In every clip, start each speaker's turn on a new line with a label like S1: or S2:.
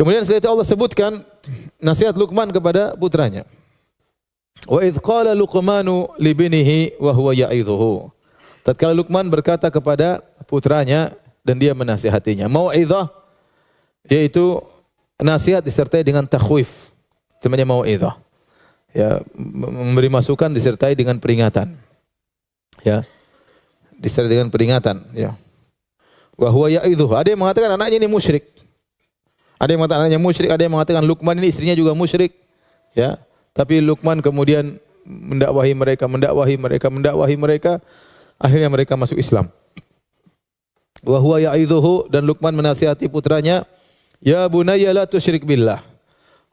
S1: Kemudian setelah itu Allah sebutkan nasihat Luqman kepada putranya. Wa idz qala Luqmanu li binihi wa huwa ya'idhuhu. Tatkala Luqman berkata kepada putranya dan dia menasihatinya. Mau'izah yaitu nasihat disertai dengan takhwif. Namanya mau'izah. Ya, memberi masukan disertai dengan peringatan. Ya. Disertai dengan peringatan, ya. Wa huwa ya'idhuhu. Ada yang mengatakan anaknya ini musyrik. Ada yang mengatakan anaknya musyrik, ada yang mengatakan Luqman ini istrinya juga musyrik. Ya. Tapi Luqman kemudian mendakwahi mereka, akhirnya mereka masuk Islam. Wa huwa ya'idhuhu, dan Luqman menasihati putranya, ya bunayya la tusyrik billah.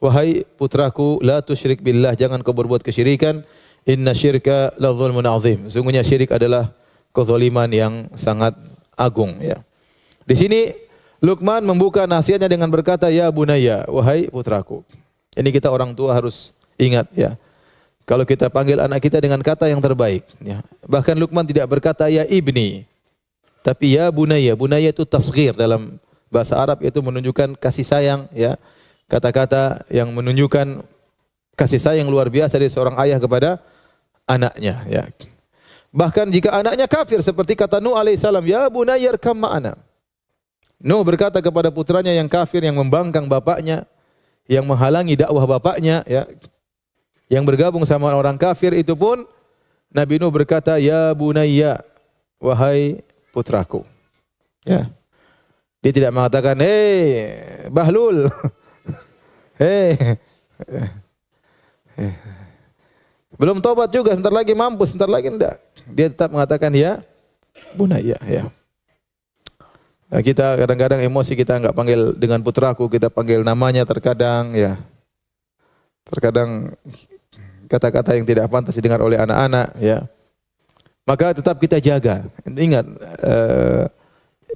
S1: Wahai putraku, la tusyrik billah, jangan kau berbuat kesyirikan. Inna syirka la dzulmun azim. Sungguhnya syirik adalah kezaliman yang sangat agung, ya. Di sini Luqman membuka nasihatnya dengan berkata, ya bunayya, wahai putraku. Ini kita orang tua harus ingat, ya. Kalau kita panggil anak kita dengan kata yang terbaik, ya. Bahkan Luqman tidak berkata ya ibni, tapi ya bunayya. Bunayya itu tasghir dalam bahasa Arab, itu menunjukkan kasih sayang, ya. Kata-kata yang menunjukkan kasih sayang luar biasa dari seorang ayah kepada anaknya, ya. Bahkan jika anaknya kafir seperti kata Nuh alaihissalam, ya bunayya irkam ma'ana. Nuh berkata kepada putranya yang kafir, yang membangkang bapaknya, yang menghalangi dakwah bapaknya, ya, yang bergabung sama orang kafir, itu pun Nabi Nuh berkata, ya bunayya, wahai putraku. Ya. Dia tidak mengatakan, hei Bahlul, hei, belum tobat juga, sebentar lagi mampus, sebentar lagi enggak. Dia tetap mengatakan ya bunayya, ya. Nah, kita kadang-kadang emosi, kita enggak panggil dengan putraku, kita panggil namanya terkadang, ya. Terkadang kata-kata yang tidak pantas didengar oleh anak-anak, ya. Maka tetap kita jaga. Ingat,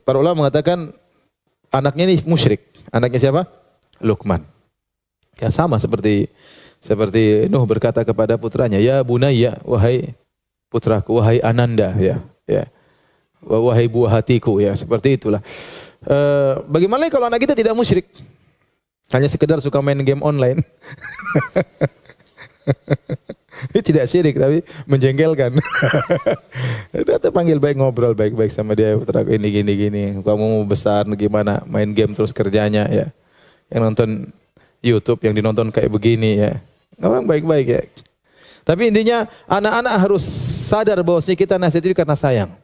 S1: para ulama mengatakan anaknya ini musyrik. Anaknya siapa? Luqman. Ya, sama seperti Nuh berkata kepada putranya, ya bunayya, wahai putraku, wahai ananda, ya, ya. Wahai buah hatiku, ya, seperti itulah. Bagaimana kalau anak kita tidak musyrik? Hanya sekedar suka main game online. Ini tidak syirik tapi menjengkelkan. Kita panggil baik, ngobrol baik-baik sama dia, putraku ini gini. Kamu mau besar gimana? Main game terus kerjanya, ya. Yang nonton YouTube yang dinonton kayak begini, ya. Ngomong baik-baik, ya. Tapi intinya anak-anak harus sadar bahwasanya kita nasihat itu karena sayang.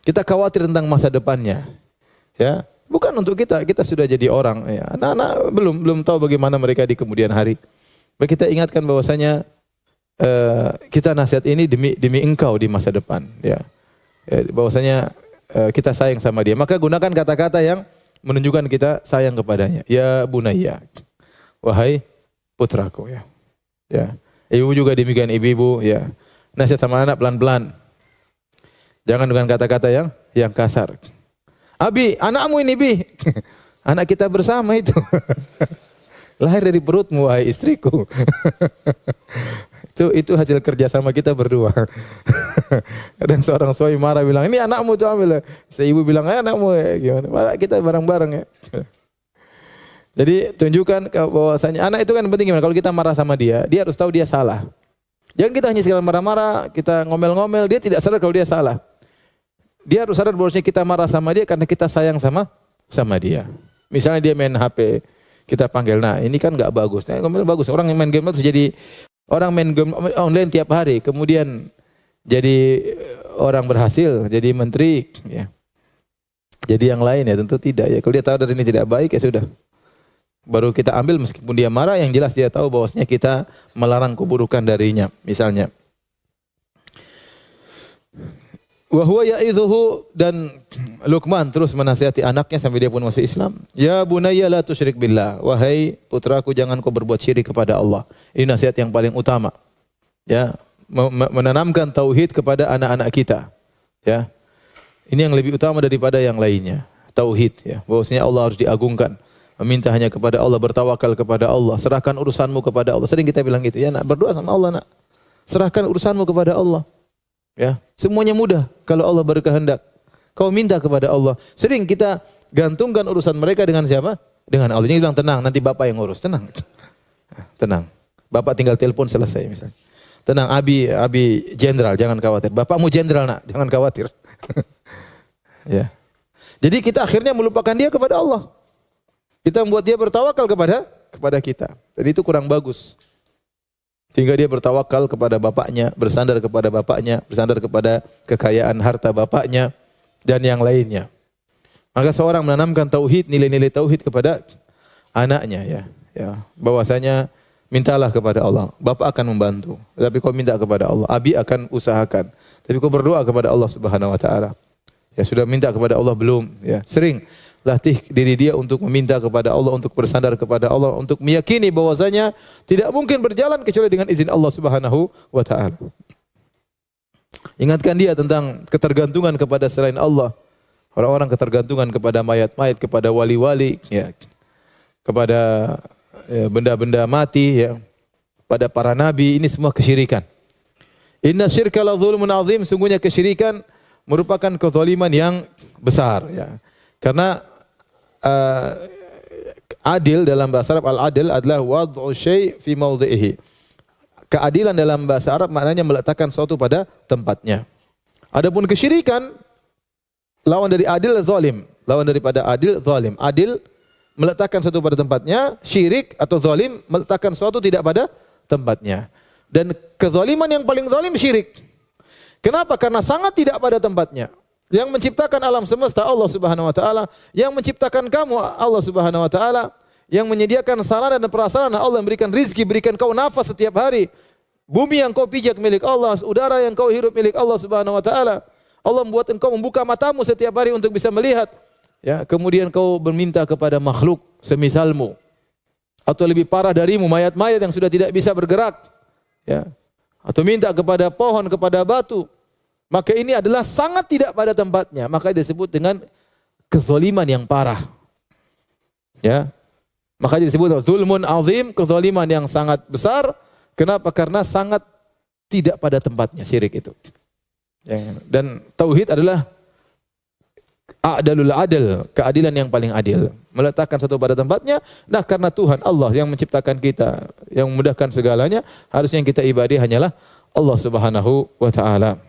S1: Kita khawatir tentang masa depannya, ya. Bukan untuk kita sudah jadi orang, ya. Anak-anak belum tahu bagaimana mereka di kemudian hari. Baik, kita ingatkan bahwasanya kita nasihat ini demi engkau di masa depan, ya. Bahwasanya kita sayang sama dia. Maka gunakan kata-kata yang menunjukkan kita sayang kepadanya. Ya bunayya, wahai putraku, ya. Ya. Ibu juga demikian, ibu-ibu, ya. Nasihat sama anak pelan-pelan. Jangan dengan kata-kata yang kasar. Abi, anakmu ini, Bi. Anak kita bersama itu. Lahir dari perutmu, wahai istriku. Itu hasil kerja sama kita berdua. Kadang seorang suami marah bilang, ini anakmu tuh ambil. Ibu bilang, anakmu, gimana? Kita bareng-bareng, ya. Jadi tunjukkan bahwasanya anak itu kan penting gimana? Kalau kita marah sama dia harus tahu dia salah. Jangan kita hanya sekedar marah-marah, kita ngomel-ngomel, dia tidak sadar kalau dia salah. Dia harus sadar bahwasanya kita marah sama dia karena kita sayang sama dia. Misalnya dia main HP, kita panggil, nah ini kan nggak bagus. Nah, ngomel bagus. Orang yang main game terus jadi orang main game online tiap hari, kemudian jadi orang berhasil, jadi menteri, ya. Jadi yang lain ya tentu tidak, ya. Kalau dia tahu dari ini tidak baik, ya sudah. Baru kita ambil meskipun dia marah, yang jelas dia tahu bahwasanya kita melarang keburukan darinya, misalnya. Wa huwa ya'idhuhu, dan Luqman terus menasihati anaknya sampai dia pun masuk Islam. Ya bunayya la tusyrik billah, wahai putraku jangan kau berbuat syirik kepada Allah. Ini nasihat yang paling utama. Ya, menanamkan tauhid kepada anak-anak kita. Ya. Ini yang lebih utama daripada yang lainnya. Tauhid, ya. Bahwasanya Allah harus diagungkan. Meminta hanya kepada Allah, bertawakal kepada Allah, serahkan urusanmu kepada Allah. Sering kita bilang gitu, ya nak, berdoa sama Allah, nak. Serahkan urusanmu kepada Allah. Ya, semuanya mudah kalau Allah berkehendak. Kau minta kepada Allah. Sering kita gantungkan urusan mereka dengan siapa? dengan Allah. Dia bilang tenang, nanti bapak yang ngurus. Tenang. Tenang. Bapak tinggal telepon selesai misalnya. Tenang, Abi jenderal, jangan khawatir. Bapakmu jenderal nak, jangan khawatir. Ya. Jadi kita akhirnya melupakan dia kepada Allah. Kita membuat dia bertawakal kepada kita. Dan itu kurang bagus. Sehingga dia bertawakal kepada bapaknya, bersandar kepada bapaknya, bersandar kepada kekayaan harta bapaknya dan yang lainnya. Maka seorang menanamkan tauhid, nilai-nilai tauhid kepada anaknya ya. Ya, bahwasanya mintalah kepada Allah. Bapak akan membantu. Tapi kau minta kepada Allah. Abi akan usahakan. Tapi kau berdoa kepada Allah Subhanahu wa taala. Ya, sudah minta kepada Allah belum? Ya, sering latih diri dia untuk meminta kepada Allah, untuk bersandar kepada Allah, untuk meyakini bahwasanya tidak mungkin berjalan kecuali dengan izin Allah Subhanahu wa taala. Ingatkan dia tentang ketergantungan kepada selain Allah. Orang-orang ketergantungan kepada mayat-mayat, kepada wali-wali, ya, kepada benda-benda mati, ya, pada para nabi, ini semua kesyirikan. Inna syirka la dzulmun azim, sungguhnya kesyirikan merupakan kezaliman yang besar, ya. Karena adil dalam bahasa Arab, al-adil adalah wad'u syai' fi mawdhi'ihi. Keadilan dalam bahasa Arab maknanya meletakkan sesuatu pada tempatnya. Adapun kesyirikan lawan dari adil zalim. Lawan daripada adil zalim. Adil meletakkan sesuatu pada tempatnya, syirik atau zalim meletakkan sesuatu tidak pada tempatnya. Dan kezaliman yang paling zalim syirik. Kenapa? Karena sangat tidak pada tempatnya. Yang menciptakan alam semesta Allah Subhanahu wa taala, yang menciptakan kamu Allah Subhanahu wa taala, yang menyediakan sarana dan prasarana Allah, yang berikan rizki, berikan kau nafas setiap hari. Bumi yang kau pijak milik Allah, udara yang kau hirup milik Allah Subhanahu wa taala. Allah membuat engkau membuka matamu setiap hari untuk bisa melihat. Ya, kemudian kau berminta kepada makhluk semisalmu atau lebih parah darimu, mayat-mayat yang sudah tidak bisa bergerak. Ya. Atau minta kepada pohon, kepada batu. Maka ini adalah sangat tidak pada tempatnya. Maka disebut dengan kezaliman yang parah. Ya. Maka disebut zulmun azim, kezaliman yang sangat besar. Kenapa? Karena sangat tidak pada tempatnya syirik itu. Ya. Dan tauhid adalah a'dalul adil, keadilan yang paling adil. Meletakkan satu pada tempatnya. Nah, karena Tuhan Allah yang menciptakan kita, yang memudahkan segalanya, harusnya yang kita ibadi hanyalah Allah Subhanahu wa taala.